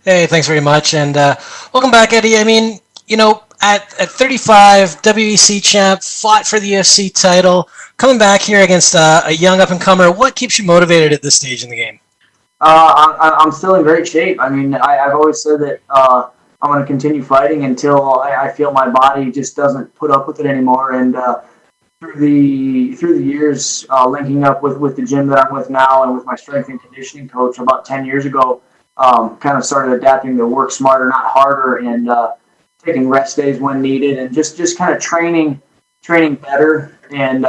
Hey, thanks very much, and welcome back, Eddie. I mean, at 35, WEC champ, fought for the UFC title, coming back here against a young up-and-comer. What keeps you motivated at this stage in the game? I'm still in great shape. I mean, I've always said that I'm going to continue fighting until I feel my body just doesn't put up with it anymore. And through the years, linking up with the gym that I'm with now and with my strength and conditioning coach about 10 years ago, kind of started adapting to work smarter, not harder, and taking rest days when needed, and just kind of training better and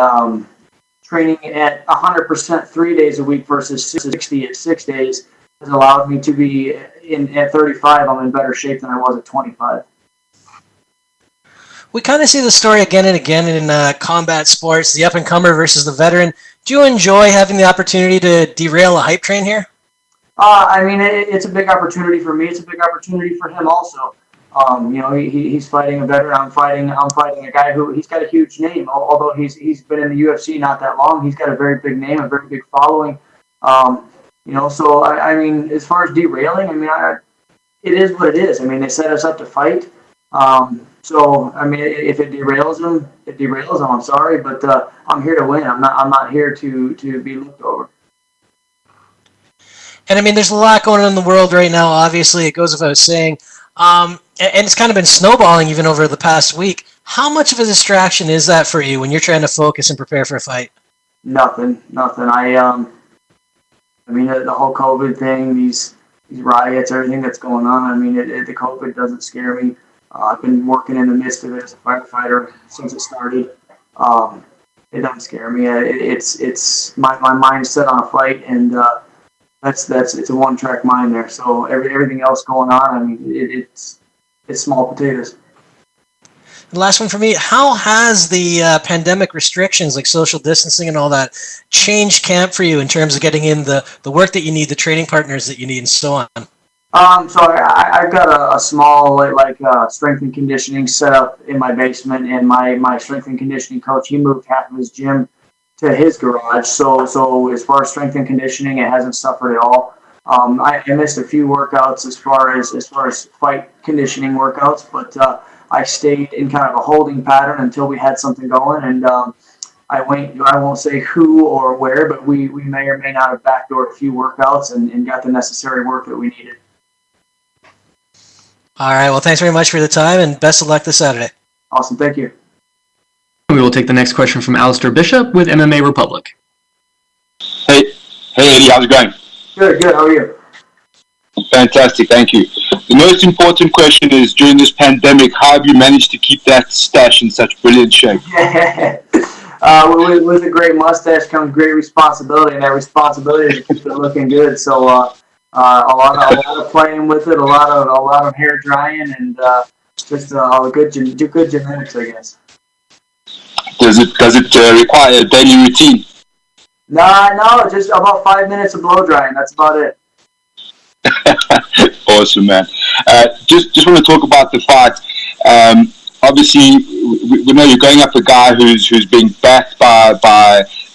training at 100% 3 days a week versus 60 at 6 days has allowed me to be in at 35. I'm in better shape than I was at 25. We kind of see the story again and again in combat sports, the up-and-comer versus the veteran. Do you enjoy having the opportunity to derail a hype train here? I mean, it's a big opportunity for me. It's a big opportunity for him also. He's fighting a veteran. I'm fighting a guy who he's got a huge name. Although he's been in the UFC not that long, he's got a very big name, a very big following. So I mean, as far as derailing, I mean, it is what it is. I mean, they set us up to fight. So I mean, if it derails them, it derails them. I'm sorry, but I'm here to win. I'm not here to be looked over. And I mean, there's a lot going on in the world right now. Obviously, it goes without saying. And it's kind of been snowballing even over the past week. How much of a distraction is that for you when you're trying to focus and prepare for a fight? Nothing. I mean, the whole COVID thing, these riots, everything that's going on. I mean, the COVID doesn't scare me. I've been working in the midst of it as a firefighter since it started. It doesn't scare me. It's my mind's set on a fight, and that's it's a one-track mind there. So everything else going on, I mean, it's small potatoes. The last one for me, how has the pandemic restrictions like social distancing and all that changed camp for you in terms of getting in the work that you need, the training partners that you need, and so on? So I've got a small strength and conditioning set up in my basement, and my strength and conditioning coach, he moved half of his gym to his garage. So as far as strength and conditioning, it hasn't suffered at all. I missed a few workouts as far as fight conditioning workouts, but I stayed in kind of a holding pattern until we had something going. And I won't say who or where, but we may or may not have backdoored a few workouts and got the necessary work that we needed. All right. Well, thanks very much for the time, and best of luck this Saturday. Awesome. Thank you. We will take the next question from Alistair Bishop with MMA Republic. Hey Eddie, how's it going? Good. How are you? Fantastic, thank you. The most important question is, during this pandemic, how have you managed to keep that stash in such brilliant shape? With a great mustache comes great responsibility, and that responsibility is to keep it looking good. So a lot of playing with it, a lot of hair drying, and just good genetics, I guess. Does it require a daily routine? No, just about 5 minutes of blow drying. That's about it. Awesome, man. Just want to talk about the fight. Obviously, we know you're going up a guy who's being backed by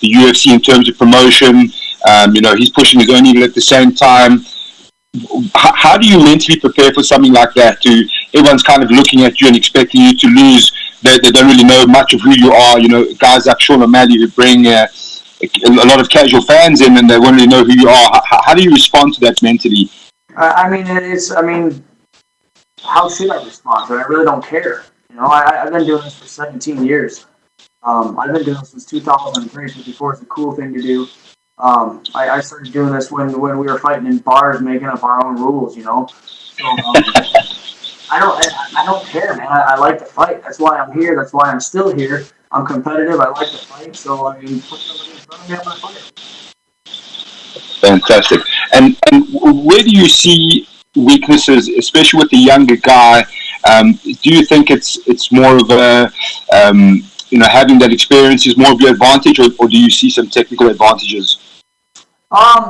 the UFC in terms of promotion. He's pushing his own needle at the same time. How do you mentally prepare for something like that? Everyone's kind of looking at you and expecting you to lose. They don't really know much of who you are. Guys like Sean O'Malley who bring a lot of casual fans in, and they won't really know who you are. How do you respond to that mentally? I mean, how should I respond to it? I really don't care. I've been doing this for 17 years. I've been doing this since 2003, so before it's a cool thing to do. I started doing this when we were fighting in bars, making up our own rules, So I don't care, man. I like to fight. That's why I'm here. That's why I'm still here. I'm competitive. I like to fight. So I mean, put somebody in front of me, I'm gonna fight. Fantastic. And where do you see weaknesses, especially with the younger guy? Do you think it's more of a having that experience is more of your advantage, or do you see some technical advantages?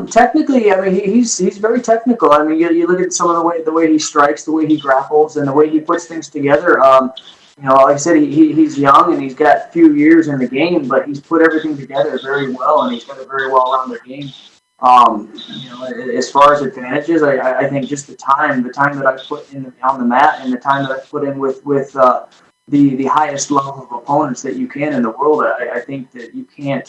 Technically, I mean, he's very technical. I mean, you look at some of the way he strikes, the way he grapples, and the way he puts things together. Like I said, he's young and he's got a few years in the game, but he's put everything together very well, and he's got a very well-rounded game. As far as advantages, I think just the time that I put in on the mat, and the time that I put in with the highest level of opponents that you can in the world, I think that you can't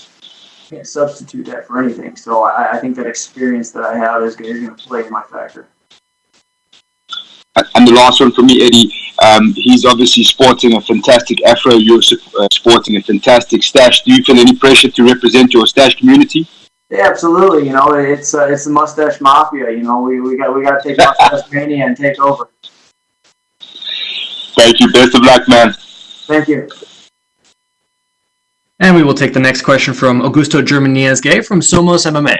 substitute that for anything. So I think that experience that I have is going to play in my factor. And the last one for me, Eddie, he's obviously sporting a fantastic afro. You're sporting a fantastic stash. Do you feel any pressure to represent your stash community? Yeah, absolutely. It's the mustache mafia. We got to take mustache mania and take over. Thank you. Best of luck, man. Thank you. And we will take the next question from Augusto Germaniez-Gay from Somos MMA.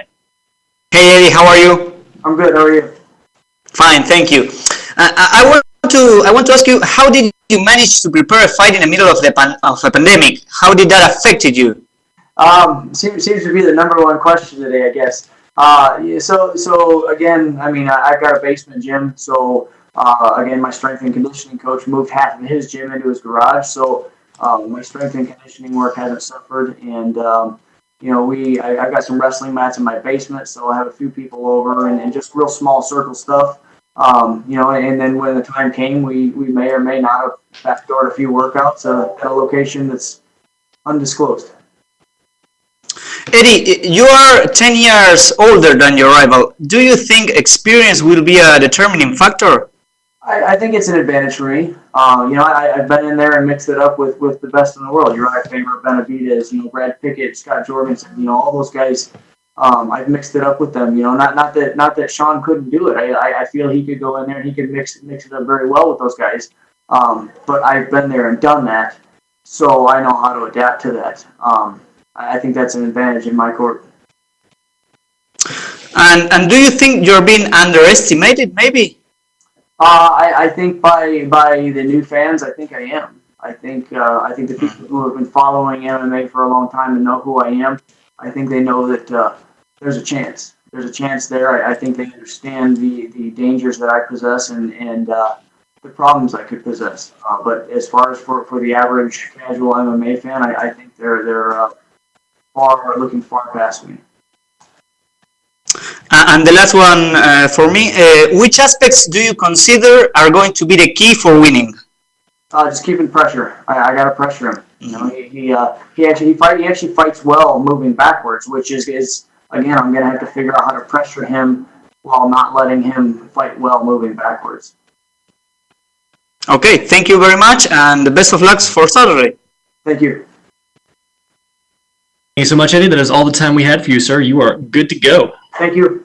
Hey Eddie, how are you? I'm good. How are you? Fine, thank you. I want to ask you, how did you manage to prepare a fight in the middle of a pandemic? How did that affect you? Seems to be the number one question today, I guess. So again, I mean, I've got a basement gym. So again, my strength and conditioning coach moved half of his gym into his garage. So my strength and conditioning work hasn't suffered. And I've got some wrestling mats in my basement, so I have a few people over and just real small circle stuff. And then when the time came, we may or may not have backdoored a few workouts at a location that's undisclosed. Eddie, you are 10 years older than your rival. Do you think experience will be a determining factor? I think it's an advantage for me. I've been in there and mixed it up with the best in the world. Uriah Faber, Benavidez, Brad Pickett, Scott Jorgensen, all those guys. I've mixed it up with them. Not that Sean couldn't do it. I feel he could go in there and he could mix it up very well with those guys. But I've been there and done that, so I know how to adapt to that. I think that's an advantage in my court. And do you think you're being underestimated, maybe? I think by the new fans, I think I am. I think the people who have been following MMA for a long time and know who I am, I think they know that there's a chance. There's a chance there. I think they understand the dangers that I possess and the problems I could possess. But as far as for the average casual MMA fan, I think they're looking far past me. And the last one for me, which aspects do you consider are going to be the key for winning? Just keeping pressure. I got to pressure him. He actually fights well moving backwards, which is again, I'm going to have to figure out how to pressure him while not letting him fight well moving backwards. Okay, thank you very much, and the best of luck for Saturday. Thank you. Thank you so much, Eddie. That is all the time we had for you, sir. You are good to go. Thank you.